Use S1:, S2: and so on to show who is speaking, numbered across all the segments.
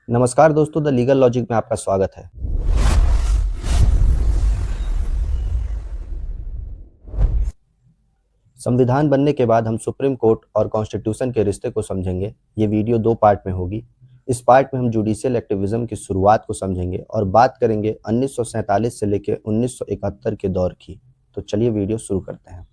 S1: नमस्कार दोस्तों, the legal logic में आपका स्वागत है। संविधान बनने के बाद हम सुप्रीम कोर्ट और कॉन्स्टिट्यूशन के रिश्ते को समझेंगे। ये वीडियो 2 पार्ट में होगी। इस पार्ट में हम जुडिशियल एक्टिविज्म की शुरुआत को समझेंगे और बात करेंगे 1947 से लेकर 1971 के दौर की। तो चलिए वीडियो शुरू करते हैं।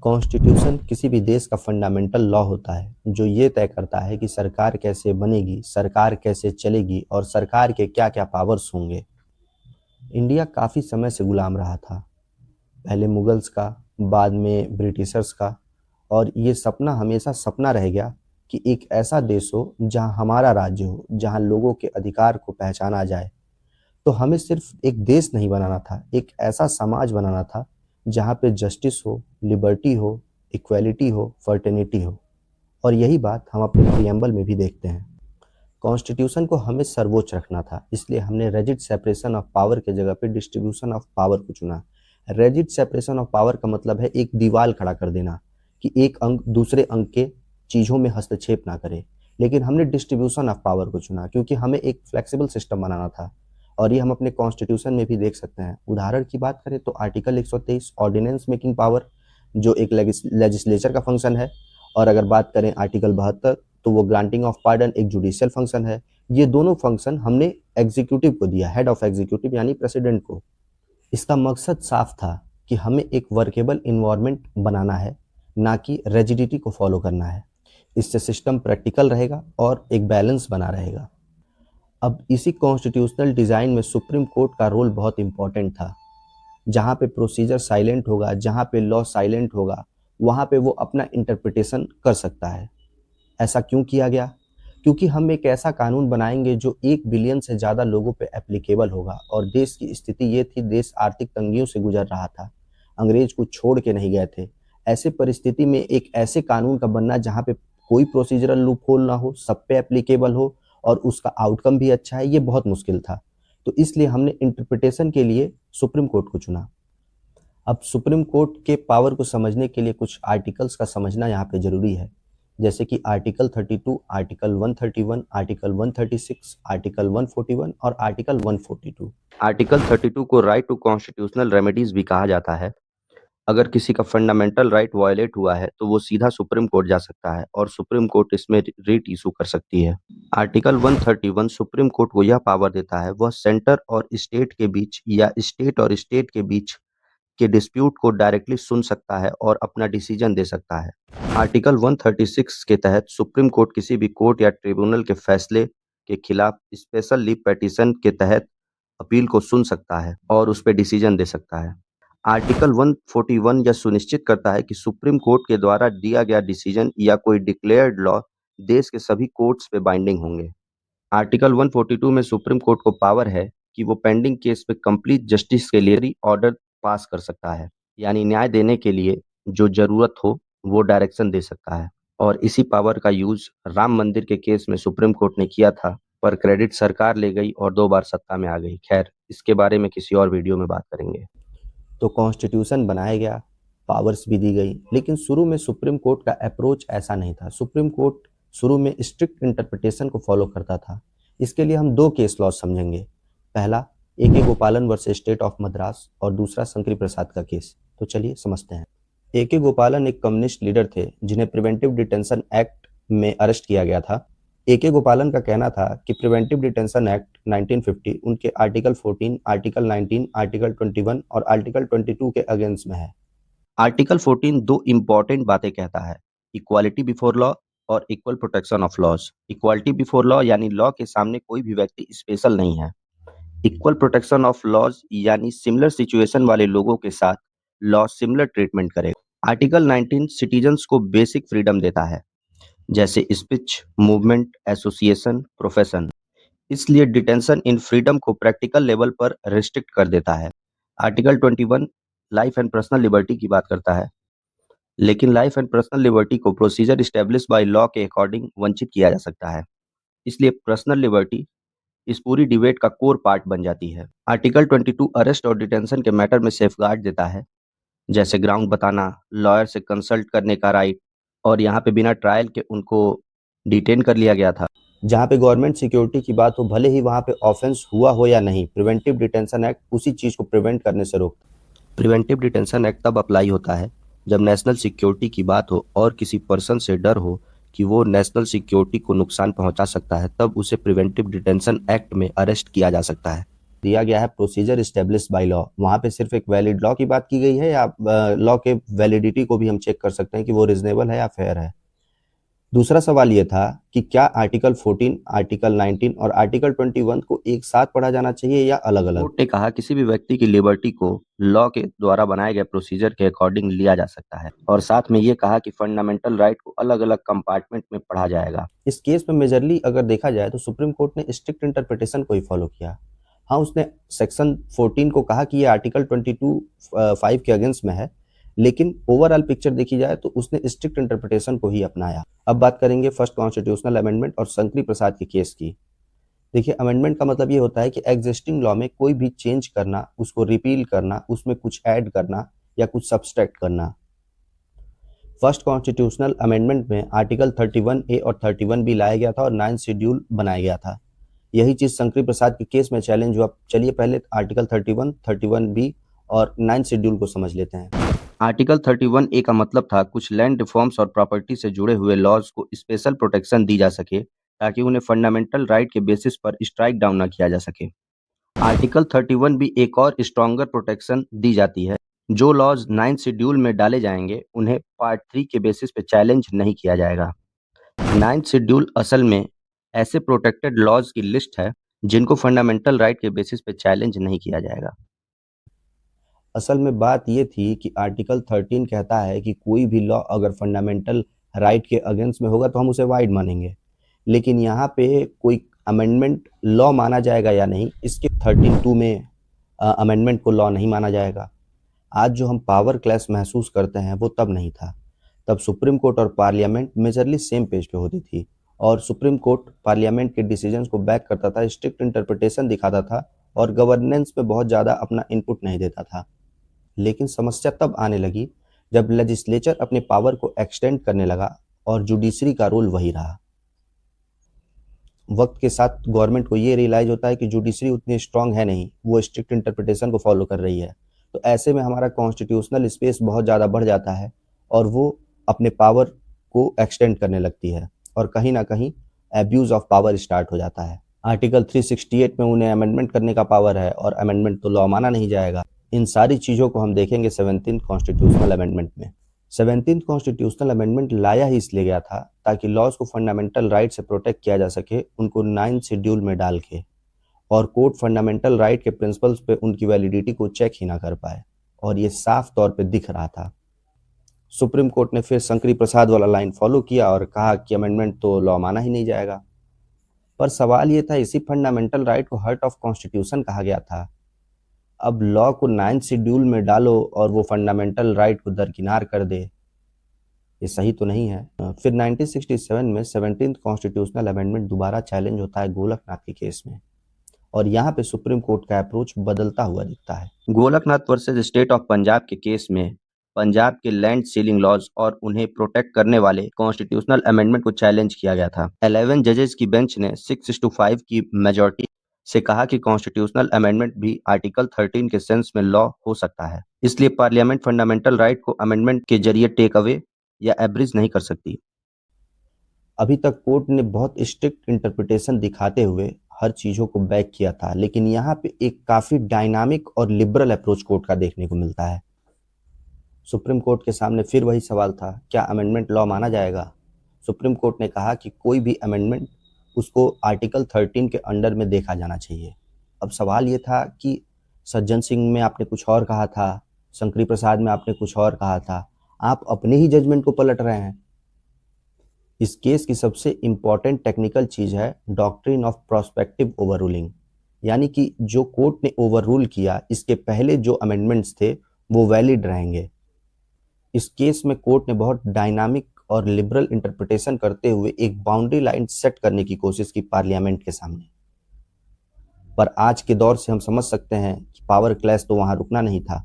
S1: कॉन्स्टिट्यूशन किसी भी देश का फंडामेंटल लॉ होता है जो ये तय करता है कि सरकार कैसे बनेगी, सरकार कैसे चलेगी और सरकार के क्या क्या पावर्स होंगे। इंडिया काफ़ी समय से गुलाम रहा था, पहले मुगल्स का, बाद में ब्रिटिशर्स का, और ये सपना हमेशा सपना रह गया कि एक ऐसा देश हो जहां हमारा राज्य हो, जहां लोगों के अधिकार को पहचाना जाए। तो हमें सिर्फ एक देश नहीं बनाना था, एक ऐसा समाज बनाना था जहां पे जस्टिस हो, लिबर्टी हो, इक्वेलिटी हो, फर्टर्निटी हो। और यही बात हम अपने प्रियम्बल में भी देखते हैं। कॉन्स्टिट्यूशन को हमें सर्वोच्च रखना था, इसलिए हमने रिजिड सेपरेशन ऑफ पावर के जगह पे डिस्ट्रीब्यूशन ऑफ पावर को चुना। रिजिड सेपरेशन ऑफ पावर का मतलब है एक दीवार खड़ा कर देना कि एक अंग दूसरे अंग के चीज़ों में हस्तक्षेप ना करे। लेकिन हमने डिस्ट्रीब्यूशन ऑफ पावर को चुना क्योंकि हमें एक फ्लेक्सिबल सिस्टम बनाना था, और ये हम अपने कॉन्स्टिट्यूशन में भी देख सकते हैं। उदाहरण की बात करें तो आर्टिकल 123 ऑर्डिनेंस मेकिंग पावर, जो एक लेजिस्लेचर का फंक्शन है, और अगर बात करें आर्टिकल 72 तो वो ग्रांटिंग ऑफ पार्डन एक जुडिशियल फंक्शन है। ये दोनों फंक्शन हमने एग्जीक्यूटिव को दिया, हेड ऑफ एग्जीक्यूटिव यानी प्रेसिडेंट को। इसका मकसद साफ था कि हमें एक वर्केबल इन्वायरमेंट बनाना है, ना कि रेजिडिटी को फॉलो करना है। इससे सिस्टम प्रैक्टिकल रहेगा और एक बैलेंस बना रहेगा। अब इसी कॉन्स्टिट्यूशनल डिज़ाइन में सुप्रीम कोर्ट का रोल बहुत इंपॉर्टेंट था। जहाँ पे प्रोसीजर साइलेंट होगा, जहाँ पे लॉ साइलेंट होगा, वहाँ पे वो अपना इंटरप्रिटेशन कर सकता है। ऐसा क्यों किया गया? क्योंकि हम एक ऐसा कानून बनाएंगे जो 1 बिलियन से ज़्यादा लोगों पे एप्लीकेबल होगा। और देश की स्थिति ये थी, देश आर्थिक तंगियों से गुजर रहा था, अंग्रेज को छोड़ के नहीं गए थे। ऐसे परिस्थिति में एक ऐसे कानून का बनना जहाँ पे कोई प्रोसीजरल लूप होल ना हो, सब पे एप्लीकेबल हो और उसका आउटकम भी अच्छा है, ये बहुत मुश्किल था। तो इसलिए हमने इंटरप्रिटेशन के लिए सुप्रीम कोर्ट को चुना। अब सुप्रीम कोर्ट के पावर को समझने के लिए कुछ आर्टिकल्स का समझना यहाँ पे ज़रूरी है, जैसे कि आर्टिकल 32, आर्टिकल 131, आर्टिकल 136, आर्टिकल 141 और आर्टिकल 142। आर्टिकल 32 को राइट टू कॉन्स्टिट्यूशनल रेमेडीज भी कहा जाता है। अगर किसी का फंडामेंटल राइट वायलेट हुआ है तो वो सीधा सुप्रीम कोर्ट जा सकता है और सुप्रीम कोर्ट इसमें रिट इशू कर सकती है। आर्टिकल 131 सुप्रीम कोर्ट को यह पावर देता है, वह सेंटर और स्टेट के बीच या स्टेट और स्टेट के बीच के डिस्प्यूट को डायरेक्टली सुन सकता है और अपना डिसीजन दे सकता है। आर्टिकल 136 के तहत सुप्रीम कोर्ट किसी भी कोर्ट या ट्रिब्यूनल के फैसले के खिलाफ स्पेशल लीव पेटिशन के तहत अपील को सुन सकता है और उस पर डिसीजन दे सकता है। आर्टिकल 141 यह सुनिश्चित करता है कि सुप्रीम कोर्ट के द्वारा दिया गया डिसीजन या कोई डिक्लेयर्ड लॉ देश के सभी कोर्ट्स पे बाइंडिंग होंगे। आर्टिकल 142 में सुप्रीम कोर्ट को पावर है कि वो पेंडिंग केस पे कंप्लीट जस्टिस के लिए ऑर्डर पास कर सकता है, यानी न्याय देने के लिए जो जरूरत हो वो डायरेक्शन दे सकता है। और इसी पावर का यूज राम मंदिर के केस में सुप्रीम कोर्ट ने किया था, पर क्रेडिट सरकार ले गई और 2 बार सत्ता में आ गई। खैर, इसके बारे में किसी और वीडियो में बात करेंगे। तो कॉन्स्टिट्यूशन बनाया गया, पावर्स भी दी गई, लेकिन शुरू में सुप्रीम कोर्ट का अप्रोच ऐसा नहीं था। सुप्रीम कोर्ट शुरू में स्ट्रिक्ट इंटरप्रिटेशन को फॉलो करता था। इसके लिए हम 2 केस लॉ समझेंगे। पहला ए के गोपालन वर्सेस स्टेट ऑफ मद्रास और दूसरा शंकरी प्रसाद का केस। तो चलिए समझते हैं। ए के गोपालन एक कम्युनिस्ट लीडर थे जिन्हें प्रिवेंटिव डिटेंशन एक्ट में अरेस्ट किया गया था। ए के गोपालन का कहना था कि प्रिवेंटिव डिटेंशन एक्ट 1950 उनके आर्टिकल 14, आर्टिकल 19, आर्टिकल 21 और आर्टिकल 22 के अगेंस्ट में है। आर्टिकल 14 2 इंपॉर्टेंट बातें कहता है, इक्वालिटी बिफोर लॉ और equal protection of laws. Equality before law यानी लॉ के सामने कोई भी व्यक्ति स्पेशल नहीं है। इक्वल प्रोटेक्शन ऑफ लॉज यानी सिमिलर सिचुएशन वाले लोगों के साथ लॉ सिमिलर ट्रीटमेंट करेगा। आर्टिकल 19 सिटीजन्स को बेसिक फ्रीडम देता है, जैसे स्पीच, मूवमेंट, एसोसिएशन, प्रोफेशन। इसलिए डिटेंशन इन फ्रीडम को प्रैक्टिकल लेवल पर रिस्ट्रिक्ट कर देता है। Article 21 life and personal liberty की बात करता है, लेकिन लाइफ एंड पर्सनल लिबर्टी को प्रोसीजर स्टैब्लिश बाय लॉ के अकॉर्डिंग वंचित किया जा सकता है। इसलिए पर्सनल लिबर्टी इस पूरी डिबेट का कोर पार्ट बन जाती है। आर्टिकल 22 अरेस्ट और डिटेंशन के मैटर में सेफगार्ड देता है, जैसे ग्राउंड बताना, लॉयर से कंसल्ट करने का राइट, और यहाँ पे बिना ट्रायल के उनको डिटेन कर लिया गया था। जहाँ पे गवर्नमेंट सिक्योरिटी की बात हो, भले ही वहाँ पे ऑफेंस हुआ हो या नहीं, प्रिवेंटिव डिटेंशन एक्ट उसी चीज़ को प्रिवेंट करने से रोकता है। प्रिवेंटिव डिटेंशन एक्ट तब अप्लाई होता है जब नेशनल सिक्योरिटी की बात हो और किसी पर्सन से डर हो कि वो नेशनल सिक्योरिटी को नुकसान पहुंचा सकता है, तब उसे प्रिवेंटिव डिटेंशन एक्ट में अरेस्ट किया जा सकता है। दिया गया है प्रोसीजर इस्टेब्लिश्ड बाय लॉ, वहाँ पे सिर्फ एक वैलिड लॉ की बात की गई है या लॉ के वैलिडिटी को भी हम चेक कर सकते हैं कि वो रीजनेबल है या फेयर है। दूसरा सवाल ये था कि क्या आर्टिकल 14, आर्टिकल 19 और आर्टिकल 21 को एक साथ पढ़ा जाना चाहिए या अलग-अलग? कोर्ट ने कहा किसी भी व्यक्ति की लिबर्टी को लॉ के द्वारा बनाए गए प्रोसीजर के अकॉर्डिंग लिया जा सकता है और साथ में ये कहा कि फंडामेंटल राइट को अलग-अलग कंपार्टमेंट में पढ़ा जाएगा। इस केस में मेजरली अगर देखा जाए तो सुप्रीम कोर्ट ने स्ट्रिक्ट इंटरप्रिटेशन को ही फॉलो किया। हाँ, उसने सेक्शन 14 को कहा कि ये आर्टिकल 22(5) के अगेंस्ट में है, लेकिन ओवरऑल पिक्चर देखी जाए तो उसने स्ट्रिक्ट इंटरप्रिटेशन को ही अपनाया। अब बात करेंगे फर्स्ट कॉन्स्टिट्यूशनल अमेंडमेंट और शंकरी प्रसाद के केस की। देखिए, अमेंडमेंट का मतलब ये होता है कि एग्जिस्टिंग लॉ में कोई भी चेंज करना, उसको रिपील करना, उसमें कुछ ऐड करना या कुछ सब्सट्रैक्ट करना। फर्स्ट कॉन्स्टिट्यूशनल अमेंडमेंट में आर्टिकल 31A और 31B लाया गया था और 9 शेड्यूल बनाया गया था। यही चीज शंकरी प्रसाद के केस में चैलेंज हुआ। चलिए पहले आर्टिकल 31, 31B और 9 शेड्यूल को समझ लेते हैं। आर्टिकल 31A का मतलब था कुछ लैंड रिफॉर्म्स और प्रॉपर्टी से जुड़े हुए लॉज को स्पेशल प्रोटेक्शन दी जा सके ताकि उन्हें फंडामेंटल राइट के बेसिस पर स्ट्राइक डाउन न किया जा सके। आर्टिकल 31B एक और स्ट्रॉन्गर प्रोटेक्शन दी जाती है। जो लॉज 9 शेड्यूल में डाले जाएंगे उन्हें पार्ट 3 के बेसिस पे चैलेंज नहीं किया जाएगा। 9th शेड्यूल असल में ऐसे प्रोटेक्टेड लॉज की लिस्ट है जिनको फंडामेंटल राइट के बेसिस पे चैलेंज नहीं किया जाएगा। असल में बात ये थी कि आर्टिकल 13 कहता है कि कोई भी लॉ अगर फंडामेंटल राइट के अगेंस्ट में होगा तो हम उसे वाइड मानेंगे, लेकिन यहाँ पे कोई अमेंडमेंट लॉ माना जाएगा या नहीं, इसके 13(2) में अमेंडमेंट को लॉ नहीं माना जाएगा। आज जो हम पावर क्लैश महसूस करते हैं वो तब नहीं था। तब सुप्रीम कोर्ट और पार्लियामेंट मेजरली सेम पेज पे होती थी और सुप्रीम कोर्ट पार्लियामेंट के डिसीजंस को बैक करता था, स्ट्रिक्ट इंटरप्रिटेशन दिखाता था और गवर्नेंस पे बहुत ज़्यादा अपना इनपुट नहीं देता था। लेकिन समस्या तब आने लगी जब लेजिस्लेचर अपने पावर को एक्सटेंड करने लगा और जुडिशरी का रोल वही रहा। वक्त के साथ गवर्नमेंट को ये रियलाइज होता है कि जुडिशरी उतनी स्ट्रांग है नहीं, वो स्ट्रिक्ट इंटरप्रिटेशन को फॉलो कर रही है। तो ऐसे में हमारा कॉन्स्टिट्यूशनल स्पेस बहुत ज़्यादा बढ़ जाता है और वो अपने पावर को एक्सटेंड करने लगती है और कहीं ना कहीं एब्यूज ऑफ पावर स्टार्ट हो जाता है। आर्टिकल 368 में उन्हें अमेंडमेंट करने का पावर है और अमेंडमेंट तो लॉ माना नहीं जाएगा। इन सारी चीज़ों को हम देखेंगे 17th कॉन्स्टिट्यूशनल अमेंडमेंट में। 17th कॉन्स्टिट्यूशनल अमेंडमेंट लाया ही इसलिए गया था ताकि लॉज को फंडामेंटल राइट से प्रोटेक्ट किया जा सके, उनको 9 शेड्यूल में डाल के, और कोर्ट फंडामेंटल राइट के प्रिंसिपल्स पे उनकी वैलिडिटी को चेक ही ना कर पाए, और ये साफ तौर पे दिख रहा था। सुप्रीम कोर्ट ने फिर शंकरी प्रसाद वाला लाइन फॉलो किया और कहा कि अमेंडमेंट तो लॉ माना ही नहीं जाएगा। पर सवाल ये था, इसी फंडामेंटल राइट को हार्ट ऑफ कॉन्स्टिट्यूशन कहा गया था। अब लॉ को 9 शेड्यूल में डालो और वो फंडामेंटल राइट को दरकिनार कर दे, ये सही तो नहीं है। फिर 1967 में 17th कॉन्स्टिट्यूशनल अमेंडमेंट दोबारा चैलेंज होता है गोलकनाथ के केस में, और यहाँ पे सुप्रीम कोर्ट का अप्रोच बदलता हुआ दिखता है। Golaknath versus state of Punjab के केस में पंजाब के लैंड सीलिंग लॉज और उन्हें प्रोटेक्ट करने वाले कॉन्स्टिट्यूशनल अमेंडमेंट को चैलेंज किया गया था। 11 जजेस की बेंच ने 6-5 की मेजॉरिटी से कहा कि कॉन्स्टिट्यूशनल अमेंडमेंट भी आर्टिकल 13 के सेंस में लॉ हो सकता है, इसलिए पार्लियामेंट फंडामेंटल राइट को अमेंडमेंट के जरिए टेक अवे या एब्रिज नहीं कर सकती। अभी तक कोर्ट ने बहुत स्ट्रिक्ट इंटरप्रिटेशन दिखाते हुए हर चीज़ों को बैक किया था, लेकिन यहाँ पे एक काफ़ी डायनामिक और लिबरल अप्रोच कोर्ट का देखने को मिलता है। सुप्रीम कोर्ट के सामने फिर वही सवाल था, क्या अमेंडमेंट लॉ माना जाएगा? सुप्रीम कोर्ट ने कहा कि कोई भी अमेंडमेंट उसको आर्टिकल 13 के अंडर में देखा जाना चाहिए। अब सवाल ये था कि सज्जन सिंह में आपने कुछ और कहा था, शंकरी प्रसाद में आपने कुछ और कहा था, आप अपने ही जजमेंट को पलट रहे हैं। इस केस की सबसे इम्पॉर्टेंट टेक्निकल चीज़ है डॉक्ट्रिन ऑफ प्रोस्पेक्टिव ओवररूलिंग, यानी कि जो कोर्ट ने ओवररूल किया, इसके पहले जो अमेंडमेंट्स थे वो वैलिड रहेंगे। इस केस में कोर्ट ने बहुत डायनामिक और लिबरल इंटरप्रिटेशन करते हुए एक बाउंड्री लाइन सेट करने की कोशिश की पार्लियामेंट के सामने। पर आज के दौर से हम समझ सकते हैं कि पावर क्लैश तो वहां रुकना नहीं था।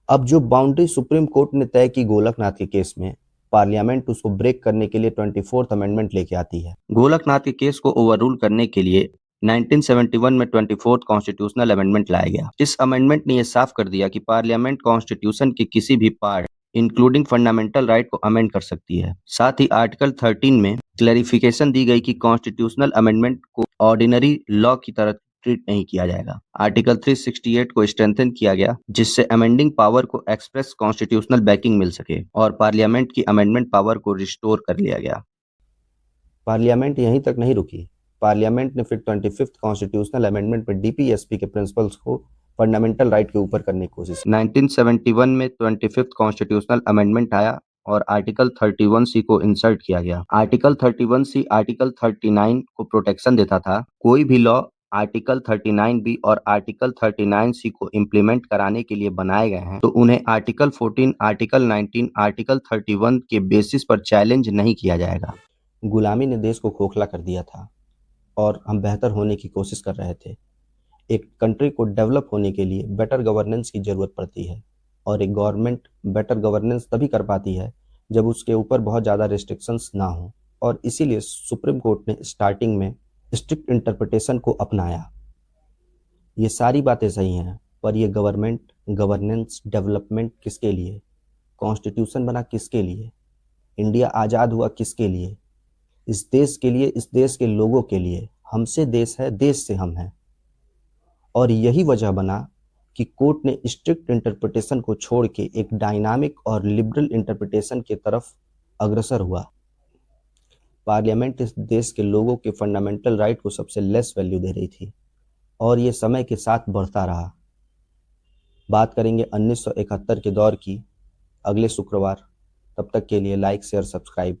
S1: अब जो बाउंड्री सुप्रीम कोर्ट ने तय की गोलकनाथ के केस में, पार्लियामेंट उसको ब्रेक करने के लिए 24th अमेंडमेंट लेके आती है। गोलकनाथ के केस को ओवररूल करने के लिए 1971 में 24th कॉन्स्टिट्यूशनल अमेंडमेंट लाया गया। इस अमेंडमेंट ने यह साफ कर दिया कि पार्लियामेंट कॉन्स्टिट्यूशन के किसी भी पार्ट इंक्लूडिंग फंडामेंटल राइट को अमेंड कर सकती है। साथ ही आर्टिकल 13 में क्लैरिफिकेशन दी गई कि कॉन्स्टिट्यूशनल अमेंडमेंट को ऑर्डिनरी लॉ की तरह ट्रीट नहीं किया जाएगा। आर्टिकल 368 को स्ट्रेंथन किया गया, जिससे अमेंडिंग पावर को एक्सप्रेस कॉन्स्टिट्यूशनल बैकिंग मिल सके और पार्लियामेंट की अमेंडमेंट पावर को रिस्टोर कर लिया गया। पार्लियामेंट यहीं तक नहीं रुकी। पार्लियामेंट ने फिर 25th कॉन्स्टिट्यूशनल अमेंडमेंट पर डीपीएसपी के प्रिंसिपल्स को फंडामेंटल राइट के ऊपर करने की कोशिश। 1971 में 25th कॉन्स्टिट्यूशनल अमेंडमेंट आया और आर्टिकल 31C को इंसर्ट किया गया। आर्टिकल 31C आर्टिकल 39 को प्रोटेक्शन देता था। कोई भी लॉ आर्टिकल 39B और आर्टिकल 39C को इम्प्लीमेंट कराने के लिए बनाए गए हैं, तो उन्हें आर्टिकल 14, आर्टिकल 19, आर्टिकल 31 के बेसिस पर चैलेंज नहीं किया जाएगा। गुलामी ने देश को खोखला कर दिया था और हम बेहतर होने की कोशिश कर रहे थे। एक कंट्री को डेवलप होने के लिए बेटर गवर्नेंस की ज़रूरत पड़ती है और एक गवर्नमेंट बेटर गवर्नेंस तभी कर पाती है जब उसके ऊपर बहुत ज़्यादा रिस्ट्रिक्शंस ना हो, और इसीलिए सुप्रीम कोर्ट ने स्टार्टिंग में स्ट्रिक्ट इंटरप्रिटेशन को अपनाया। ये सारी बातें सही हैं, पर ये गवर्नमेंट, गवर्नेंस, डेवलपमेंट किसके लिए? कॉन्स्टिट्यूशन बना किसके लिए? इंडिया आज़ाद हुआ किसके लिए? इस देश के लिए, इस देश के लोगों के लिए। हमसे देश है, देश से हम हैं। और यही वजह बना कि कोर्ट ने स्ट्रिक्ट इंटरप्रिटेशन को छोड़ के एक डायनामिक और लिबरल इंटरप्रिटेशन की तरफ अग्रसर हुआ। पार्लियामेंट इस देश के लोगों के फंडामेंटल राइट को सबसे लेस वैल्यू दे रही थी और ये समय के साथ बढ़ता रहा। बात करेंगे 1971 के दौर की अगले शुक्रवार। तब तक के लिए लाइक, शेयर, सब्सक्राइब